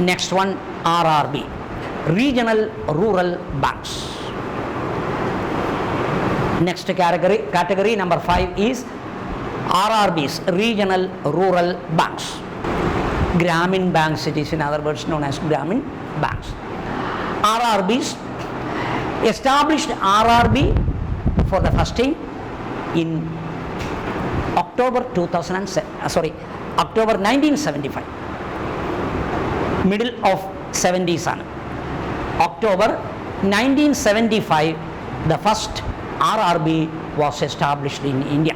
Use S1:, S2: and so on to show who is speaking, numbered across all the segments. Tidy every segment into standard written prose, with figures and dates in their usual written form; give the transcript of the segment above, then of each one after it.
S1: Next one, RRB, Regional Rural Banks. Next category number 5 is RRBs, Regional Rural Banks. Gramin Banks, it is in other words known as Gramin Banks. RRBs, established RRB for the first time in October 1975. Middle of 70s. October 1975, the first RRB was established in India.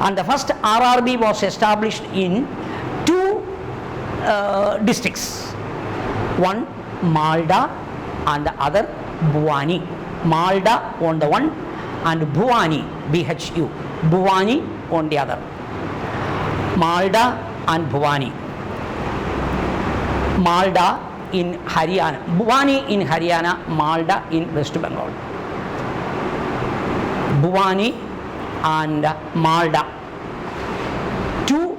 S1: And the first RRB was established in two districts. One Malda and the other Bhuwani. Malda on the one and Bhuwani, BHU, Bhuwani on the other. Malda and Bhuwani. Malda in Haryana, Bhuwani in Haryana, Malda in West Bengal. Bhuwani and Malda, two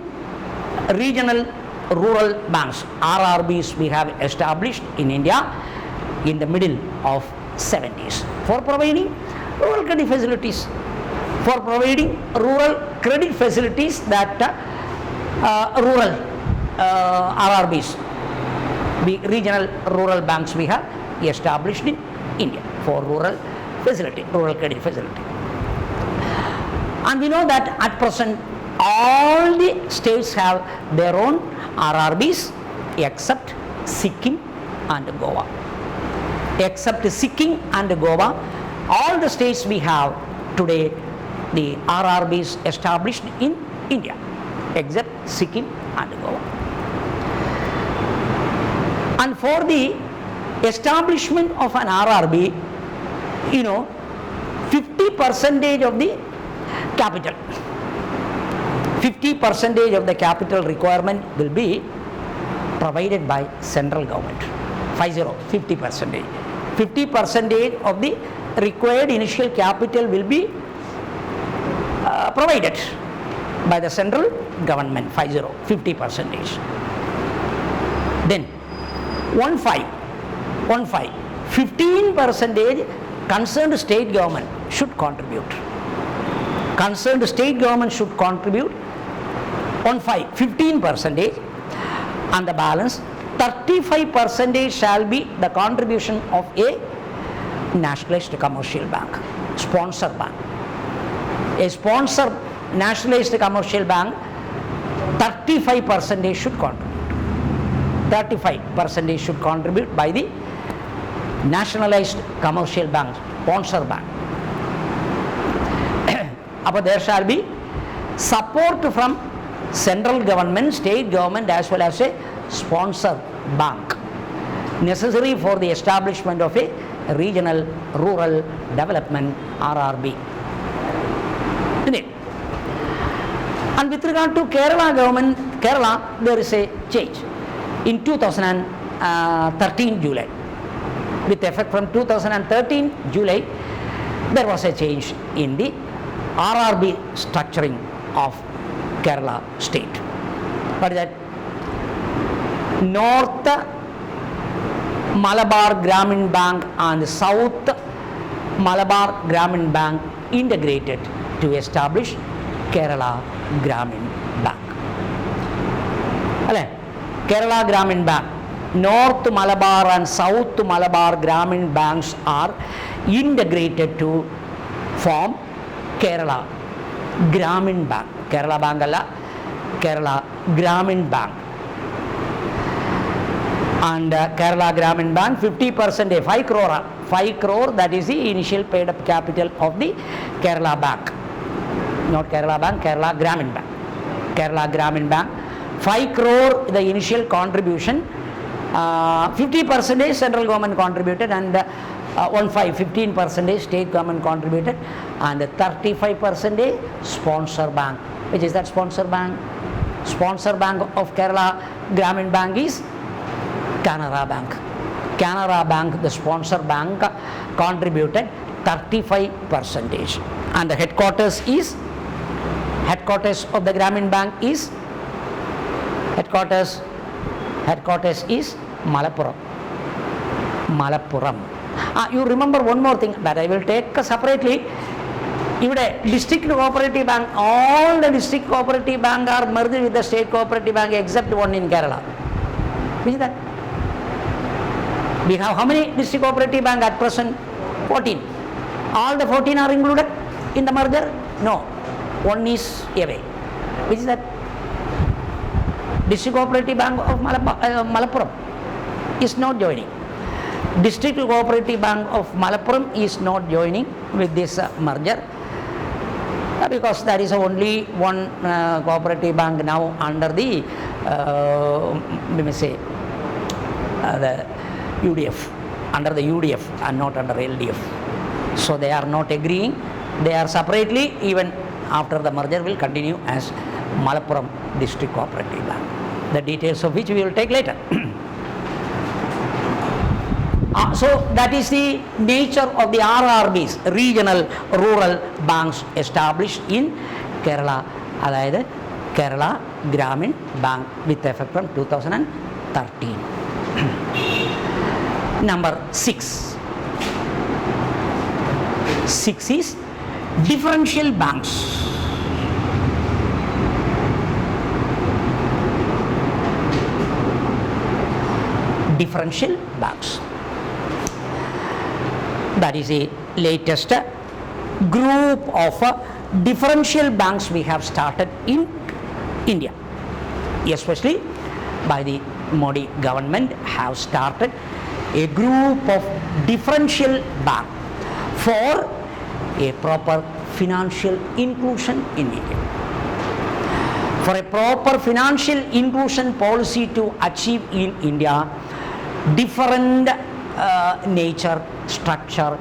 S1: regional rural banks, RRBs, we have established in India in the middle of 70s for providing rural credit facilities, that rural RRBs, regional rural banks we have established in India for rural credit facility. And we know that at present all the states have their own RRBs except Sikkim and Goa. Except Sikkim and Goa, all the states we have today the RRBs established in India except Sikkim and Goa. And for the establishment of an RRB, 50% of the capital, 50% of the capital requirement will be provided by central government. 50%. 50% of the required initial capital will be provided by the central government. 50%. Then 15% concerned state government should contribute. Concerned state government should contribute 15%, and the balance 35% shall be the contribution of a nationalized commercial bank, sponsor bank. A sponsor nationalized commercial bank, 35% should contribute. 35% should contribute by the nationalized commercial bank, sponsor bank. But there shall be support from central government, state government as well as a sponsor bank necessary for the establishment of a regional rural development RRB. And with regard to Kerala government, Kerala, there is a change. In 2013 July, with effect from 2013 July, there was a change in the RRB structuring of Kerala state. What is that? North Malabar Gramin Bank and South Malabar Gramin Bank integrated to establish Kerala Gramin Bank. Kerala Gramin Bank, North Malabar and South Malabar Gramin Banks are integrated to form Kerala Gramin Bank. Kerala Bank alla, Kerala Gramin Bank. And Kerala Gramin Bank, 50%, 5 crore, that is the initial paid up capital of the Kerala Bank. Not Kerala Bank, Kerala Gramin Bank. Kerala Gramin Bank, 5 crore the initial contribution, 50% central government contributed, and 15% state government contributed, and 35% sponsor bank. Which is that sponsor bank? Sponsor bank of Kerala Gramin Bank is Canara Bank. Canara Bank, the sponsor bank, contributed 35%. And the headquarters of the Gramin Bank is headquarters is Malappuram. Malappuram. You remember one more thing that I will take separately. Here, district cooperative bank, all the district cooperative bank are merged with the state cooperative bank except one in Kerala. Which is that? We have how many district cooperative bank at present? 14. All the 14 are included in the merger? No. One is away. Which is that? District cooperative bank of Malappuram is not joining. District cooperative bank of Malappuram is not joining with this merger. Because there is only one cooperative bank now under the let me say the UDF, under the UDF and not under LDF. So they are not agreeing. They are separately, even after the merger will continue as Malappuram District Cooperative Bank. The details of which we will take later. So that is the nature of the RRBs, regional rural banks established in Kerala, that is Kerala Gramin Bank with effect from 2013. Number 6. 6 is differential banks. Differential banks. That is the latest group of differential banks we have started in India, especially by the Modi government have started a group of differential bank for a proper financial inclusion in India. For a proper financial inclusion policy to achieve in India, different nature, structure,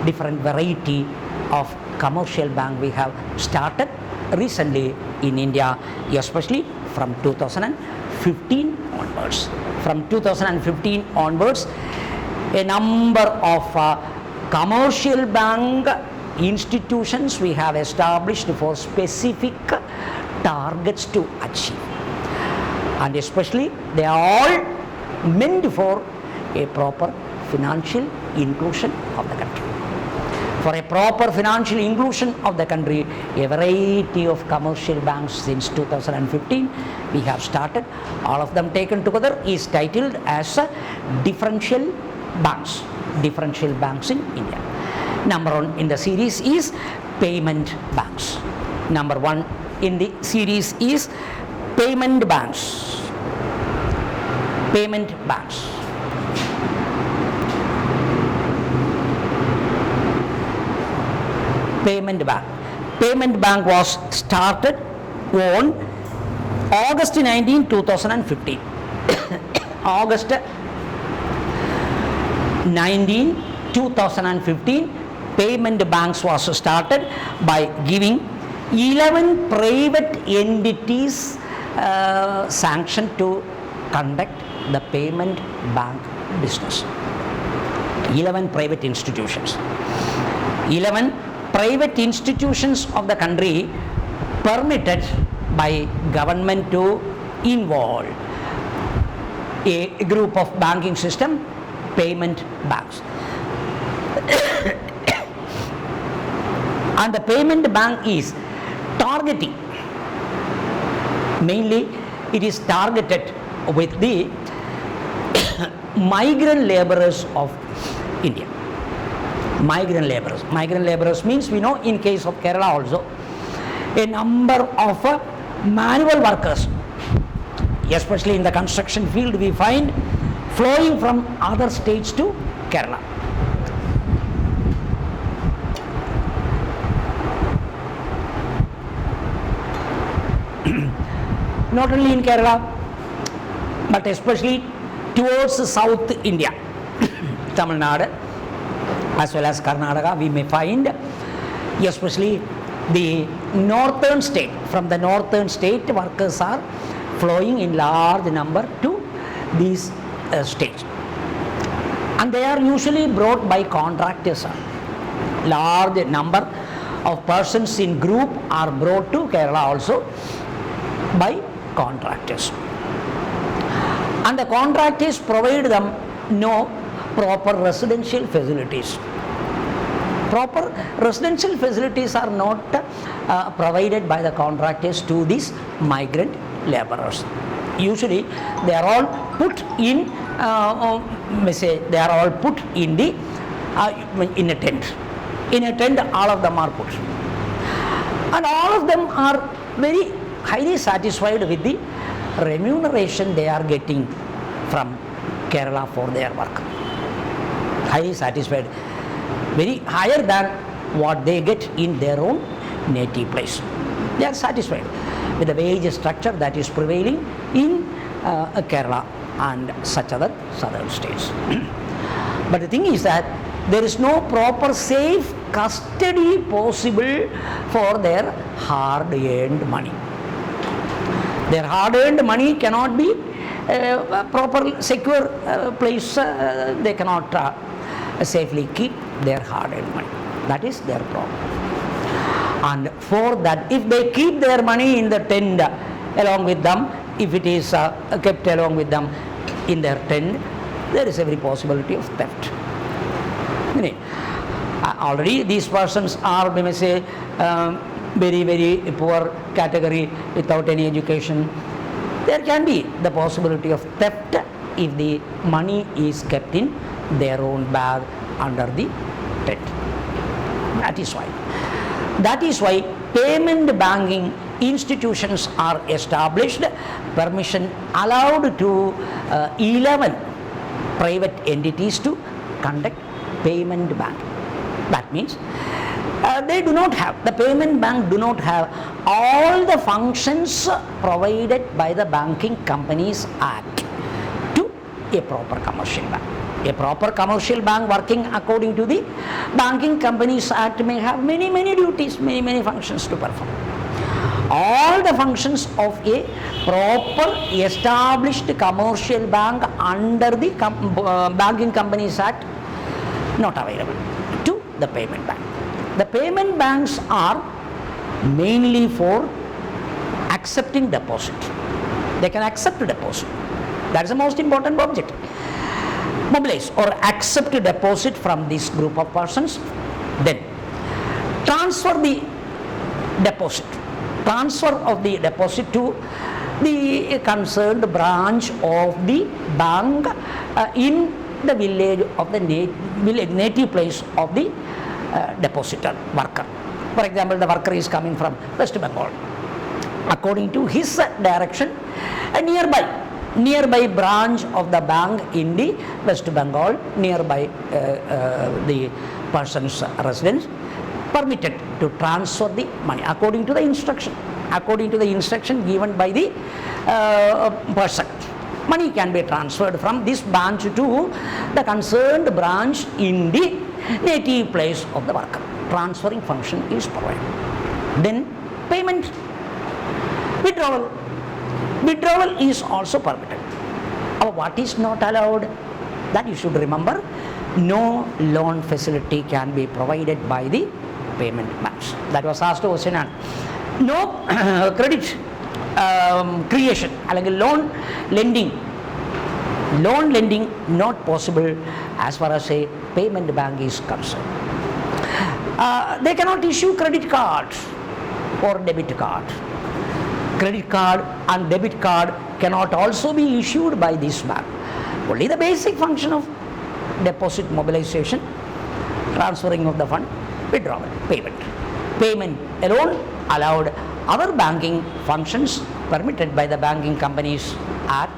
S1: different variety of commercial bank we have started recently in India, especially from 2015 onwards. From 2015 onwards, a number of commercial bank institutions we have established for specific targets to achieve, and especially they are all meant for a proper financial inclusion of the country. For a proper financial inclusion of the country, a variety of commercial banks since 2015 we have started. All of them taken together is titled as differential banks. Differential banks in India. Number 1 in the series is payment banks. Number 1 in the series is payment banks. Payment banks. Payment bank. Payment bank was started on August 19, 2015. August 19, 2015, payment banks was started by giving 11 private entities sanction to conduct the payment bank business. 11 private institutions. 11 private institutions of the country permitted by government to involve a group of banking system, payment banks. And the payment bank is targeting, mainly it is targeted with the migrant laborers of India. Migrant laborers. Migrant laborers means, we know in case of Kerala also, a number of manual workers, especially in the construction field, we find flowing from other states to Kerala. Not only in Kerala, but especially towards South India, Tamil Nadu, as well as Karnataka, we may find, especially the northern state. From the northern state, workers are flowing in large number to these states, and they are usually brought by contractors. Large number of persons in group are brought to Kerala also by contractors. and the contractors provide them no proper residential facilities. Proper residential facilities are not provided by the contractors to these migrant laborers. Usually they are all put in they are all put in the in a tent. In a tent, all of them are put, and all of them are very highly satisfied with the remuneration they are getting from Kerala for their work. Highly satisfied, very higher than what they get in their own native place. They are satisfied with the wage structure that is prevailing in Kerala and such other southern states. But the thing is that there is no proper safe custody possible for their hard-earned money. Their hard-earned money cannot be a proper secure place. They cannot safely keep their hard-earned money. That is their problem. And for that, if they keep their money in the tent along with them, if it is kept along with them in their tent, there is every possibility of theft. Already these persons are, we may say, very, very poor category without any education. There can be the possibility of theft if the money is kept in their own bag under the tent. That is why payment banking institutions are established, permission allowed to 11 private entities to conduct payment banking. That means the payment bank do not have all the functions provided by the Banking Companies Act to a proper commercial bank. A proper commercial bank working according to the Banking Companies Act may have many, many duties, many, many functions to perform. All the functions of a proper established commercial bank under the Banking Companies Act not available to the payment bank. The payment banks are mainly for accepting deposit. They can accept deposit. That is the most important object. Mobilize or accept deposit from this group of persons, then transfer the deposit. Transfer of the deposit to the concerned branch of the bank in the village of the native place of the depositor worker. For example, the worker is coming from West Bengal. According to his direction, a nearby branch of the bank in the West Bengal, nearby the person's residence, permitted to transfer the money according to the instruction given by the person. Money can be transferred from this branch to the concerned branch in the native place of the worker. Transferring function is provided. Then payment. Withdrawal is also permitted. What is not allowed? That you should remember. No loan facility can be provided by the payment banks. That was asked to Ocean. No credit creation, loan lending not possible as far as a payment bank is concerned. They cannot issue credit card or debit card. Credit card and debit card cannot also be issued by this bank. Only the basic function of deposit mobilization, transferring of the fund, withdrawal, payment alone allowed. Other banking functions permitted by the Banking Companies Act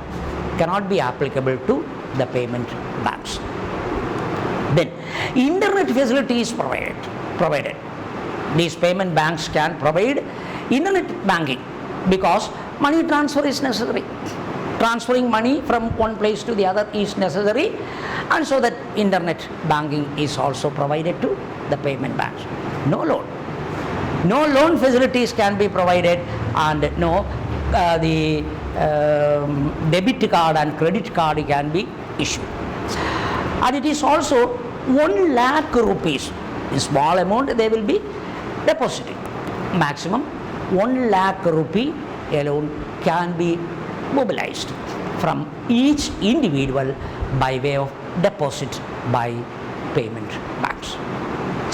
S1: cannot be applicable to the payment banks. Then internet facility is provided. These payment banks can provide internet banking because money transfer is necessary. Transferring money from one place to the other is necessary, and so that internet banking is also provided to the payment banks. No loan facilities can be provided, and the debit card and credit card can be issued. And it is also 1 lakh rupees, a small amount they will be depositing. Maximum 1 lakh rupee alone can be mobilized from each individual by way of deposit by payment banks.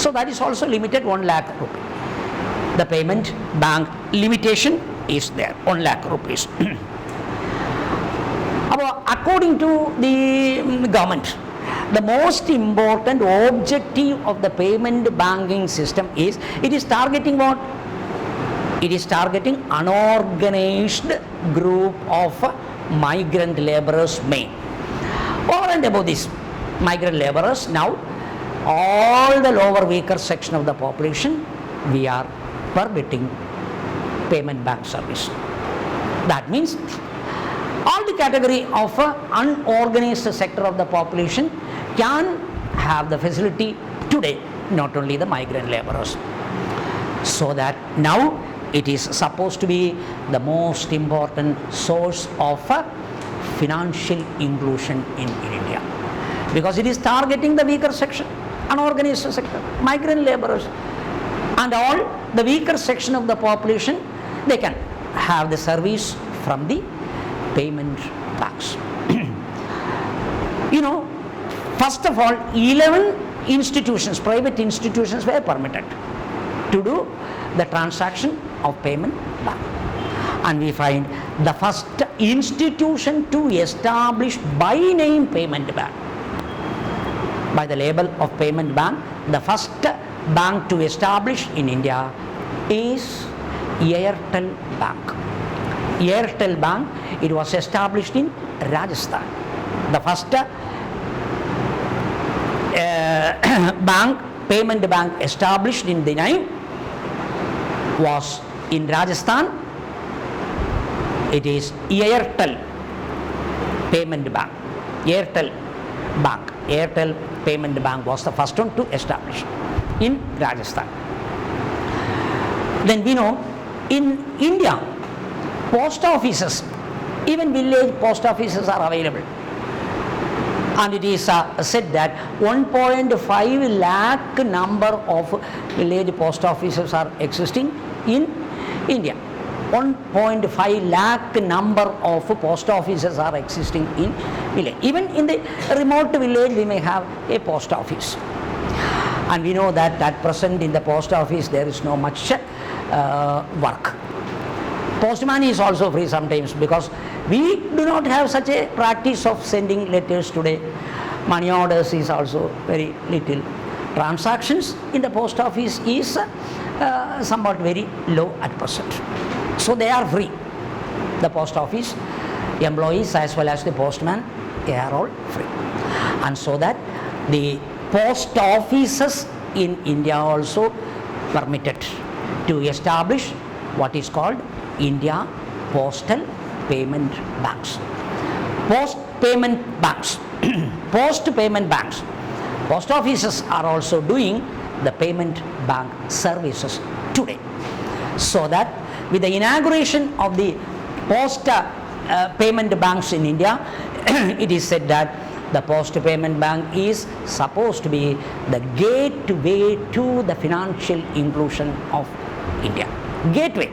S1: So that is also limited 1 lakh rupee. The payment bank limitation is there, 1 lakh rupees. According to the government, the most important objective of the payment banking system is, it is targeting what? It is targeting unorganized group of migrant laborers main. Over and above this migrant laborers, now all the lower weaker section of the population, we are permitting payment bank service. That means all the category of unorganized sector of the population can have the facility today, not only the migrant laborers. So that now it is supposed to be the most important source of financial inclusion in India, because it is targeting the weaker section, unorganized sector, migrant laborers, and all the weaker section of the population, they can have the service from the payment banks. First of all, 11 institutions, private institutions, were permitted to do the transaction of payment bank. And we find the first institution to establish by name payment bank, by the label of payment bank, the first bank to establish in India is Airtel Bank. Airtel Bank, it was established in Rajasthan. The first bank, payment bank established in the name was in Rajasthan. It is Airtel Payment Bank. Airtel Bank. Airtel Payment Bank was the first one to establish in Rajasthan. Then we know in India, post offices, even village post offices are available. And it is said that 1.5 lakh number of village post offices are existing in India. 1.5 lakh number of post offices are existing in village. Even in the remote village, we may have a post office. And we know that at present in the post office there is no much work. Postman is also free sometimes, because we do not have such a practice of sending letters today. Money orders is also very little. Transactions in the post office is somewhat very low at present. So they are free. The post office employees as well as the postman, they are all free. And so that the post offices in India also permitted to establish what is called India Postal Payment Banks. Post payment banks. Post payment banks. Post offices are also doing the payment bank services today. So that with the inauguration of the post payment banks in India, it is said that the post payment bank is supposed to be the gateway to the financial inclusion of India. Gateway.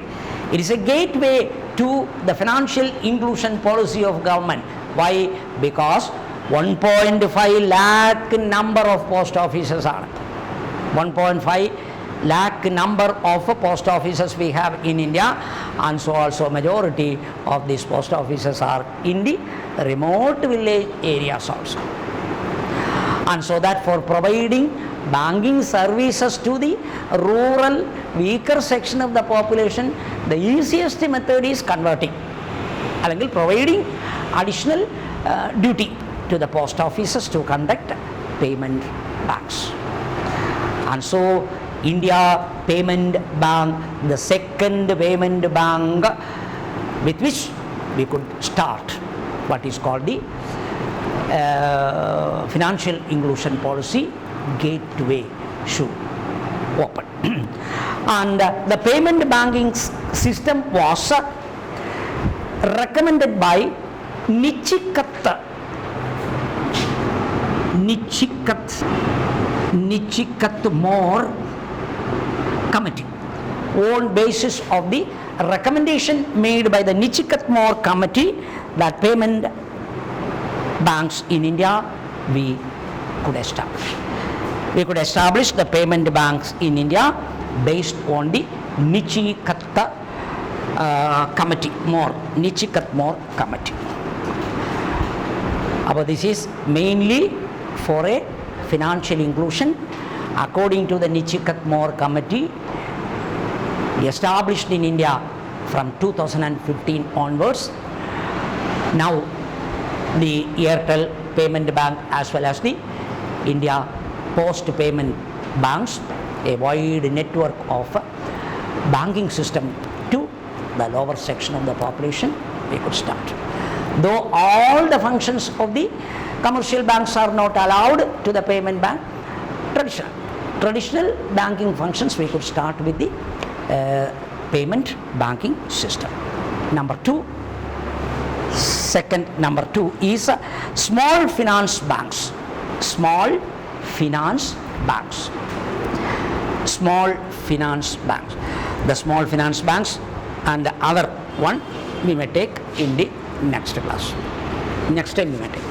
S1: It is a gateway to the financial inclusion policy of government. Why? Because 1.5 lakh number of post offices are. 1.5 lakh number of post offices we have in India, and so also majority of these post offices are in the remote village areas also. And so that for providing banking services to the rural weaker section of the population, the easiest method is converting, അല്ലെങ്കിൽ providing additional duty to the post offices to conduct payment banks. And so India Payment Bank, the second payment bank with which we could start what is called the financial inclusion policy, gateway should open. And the payment banking system was recommended by Nichikat-More committee. On basis of the recommendation made by the Nichikat-More committee, that payment banks in India we could establish. We could establish the payment banks in India based on the Nichikatta committee, Nichikath-More committee. This is mainly for a financial inclusion. According to the Nichikath-More committee, established in India from 2015 onwards, now the Airtel Payment Bank as well as the India Post Payment Banks, a wide network of banking system to the lower section of the population, we could start. Though all the functions of the commercial banks are not allowed to the payment bank, traditional banking functions we could start with the payment banking system. Number two is small finance banks. Small finance banks. The small finance banks and the other one we may take in the next class. Next time we may take.